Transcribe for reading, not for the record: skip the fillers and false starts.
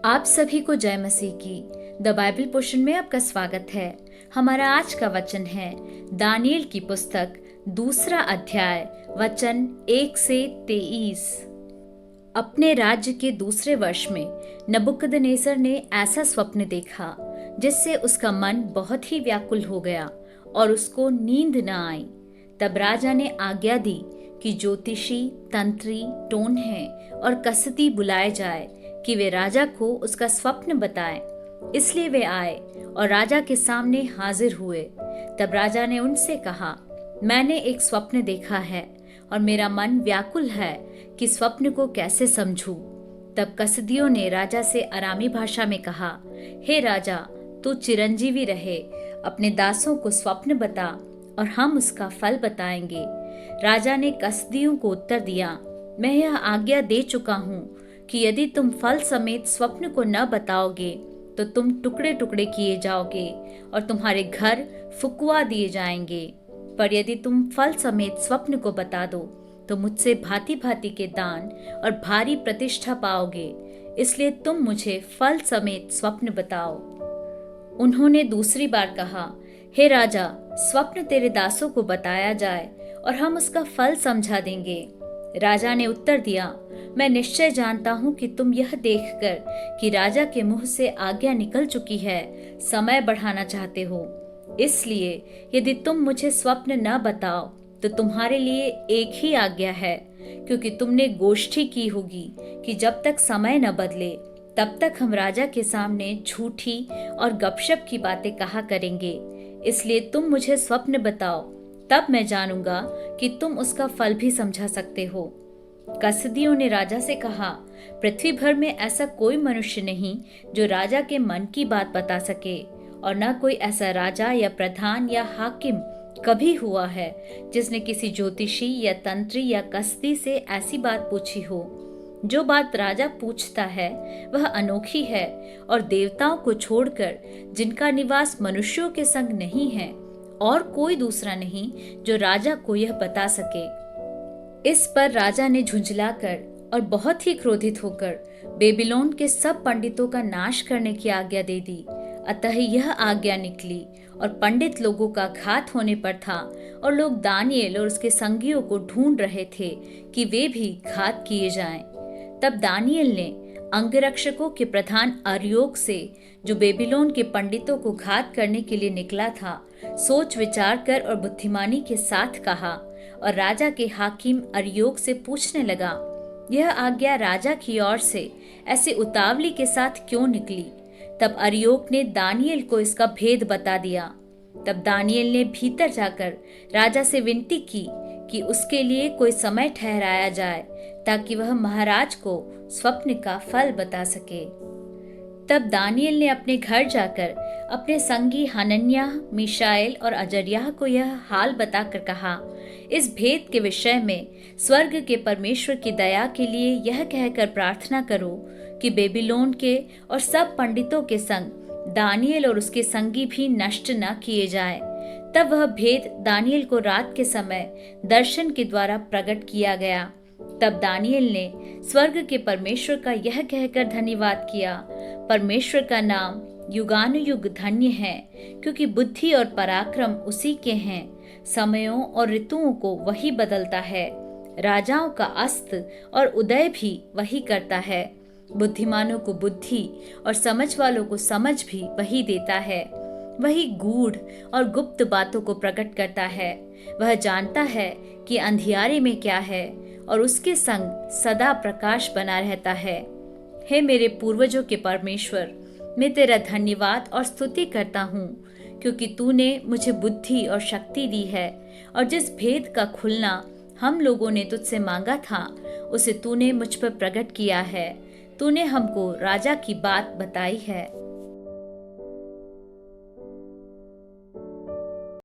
आप सभी को जय मसीह की द बाइबल पोर्शन में आपका स्वागत है। हमारा आज का वचन है दानिएल की पुस्तक 2 अध्याय वचन 1 से 23। अपने राज्य के दूसरे वर्ष में नबूकदनेस्सर ने ऐसा स्वप्न देखा जिससे उसका मन बहुत ही व्याकुल हो गया और उसको नींद न आई। तब राजा ने आज्ञा दी कि ज्योतिषी, तंत्री, टोनहे और कसदी बुलाए जाए कि वे राजा को उसका स्वप्न बताएं। इसलिए वे आए और राजा के सामने हाजिर हुए। तब राजा ने उनसे कहा, मैंने एक स्वप्न देखा है और मेरा मन व्याकुल है कि स्वप्न को कैसे समझूं। तब कसदियों ने राजा से अरामी भाषा में कहा, हे राजा, तू चिरंजीवी रहे, अपने दासों को स्वप्न बता और हम उसका फल बताएंगे। राजा ने कसदियों को उत्तर दिया, मैं यह आज्ञा दे चुका हूँ कि यदि तुम फल समेत स्वप्न को न बताओगे तो तुम टुकड़े टुकड़े किए जाओगे और तुम्हारे घर फुकवा दिए जाएंगे। पर यदि तुम फल समेत स्वप्न को बता दो तो मुझसे भांति भांति के दान और भारी प्रतिष्ठा पाओगे। इसलिए तुम मुझे फल समेत स्वप्न बताओ। उन्होंने दूसरी बार कहा, हे राजा, स्वप्न तेरे दासों को बताया जाए और हम उसका फल समझा देंगे। राजा ने उत्तर दिया, मैं निश्चय जानता हूँ कि तुम यह देखकर कि राजा के मुंह से आज्ञा निकल चुकी है, समय बढ़ाना चाहते हो। इसलिए यदि तुम मुझे स्वप्न न बताओ तो तुम्हारे लिए एक ही आज्ञा है, क्योंकि तुमने गोष्ठी की होगी कि जब तक समय न बदले तब तक हम राजा के सामने झूठी और गपशप की बातें कहा करेंगे। इसलिए तुम मुझे स्वप्न बताओ, तब मैं जानूंगा कि तुम उसका फल भी समझा सकते हो। कसदियों ने राजा से कहा, पृथ्वी भर में ऐसा कोई मनुष्य नहीं जो राजा के मन की बात बता सके, और न कोई ऐसा राजा या प्रधान या हाकिम कभी हुआ है जिसने किसी ज्योतिषी या तंत्री या कसदी से ऐसी बात पूछी हो। जो बात राजा पूछता है वह अनोखी है और देवताओं को छोड़कर जिनका निवास मनुष्यों के संग नहीं है और कोई दूसरा नहीं जो राजा को यह बता सके। इस पर राजा ने झुंझलाकर और बहुत ही क्रोधित होकर बेबीलोन के सब पंडितों का नाश करने की आज्ञा दे दी। अतः यह आज्ञा निकली और पंडित लोगों का घात होने पर था, और लोग दानिएल और उसके संगियों को ढूंढ रहे थे कि वे भी घात किए जाएं। तब दानिएल ने अंगरक्षकों के प्रधान अर्योक से, जो बेबीलोन के पंडितों को घात करने के लिए निकला था, सोच विचार कर और बुद्धिमानी के साथ कहा, और राजा के हाकिम अर्योक से पूछने लगा, यह आज्ञा राजा की ओर से ऐसे उतावली के साथ क्यों निकली? तब अर्योक ने दानिएल को इसका भेद बता दिया। तब दानिएल ने भीतर जाकर राजा से विनती की कि उसके लिए कोई समय ठहराया जाए ताकि वह महाराज को स्वप्न का फल बता सके। तब दानिएल ने अपने घर जाकर अपने संगी हनन्याह, मीशाएल और अजर्याह को यह हाल बताकर कहा, इस भेद के विषय में स्वर्ग के परमेश्वर की दया के लिए यह कहकर प्रार्थना करो कि बेबीलोन के और सब पंडितों के संग दानिएल और उसके संगी भी नष्ट न किए जाए। तब वह भेद दानिएल को रात के समय दर्शन के द्वारा प्रकट किया गया। तब दानिएल ने स्वर्ग के परमेश्वर का यह कहकर धन्यवाद किया, परमेश्वर का नाम युगानुयुग धन्य है, क्योंकि बुद्धि और पराक्रम उसी के हैं। समयों और ऋतुओं को वही बदलता है, राजाओं का अस्त और उदय भी वही करता है। बुद्धिमानों को बुद्धि और समझ वालों को समझ भी वही देता है। वही गूढ़ और गुप्त बातों को प्रकट करता है। वह जानता है कि अंधियारे में क्या है और उसके संग सदा प्रकाश बना रहता है। हे मेरे पूर्वजों के परमेश्वर, मैं तेरा धन्यवाद और स्तुति करता हूँ, क्योंकि तूने मुझे बुद्धि और शक्ति दी है, और जिस भेद का खुलना हम लोगों ने तुझसे मांगा था उसे तूने मुझ पर प्रकट किया है। तूने हमको राजा की बात बताई है।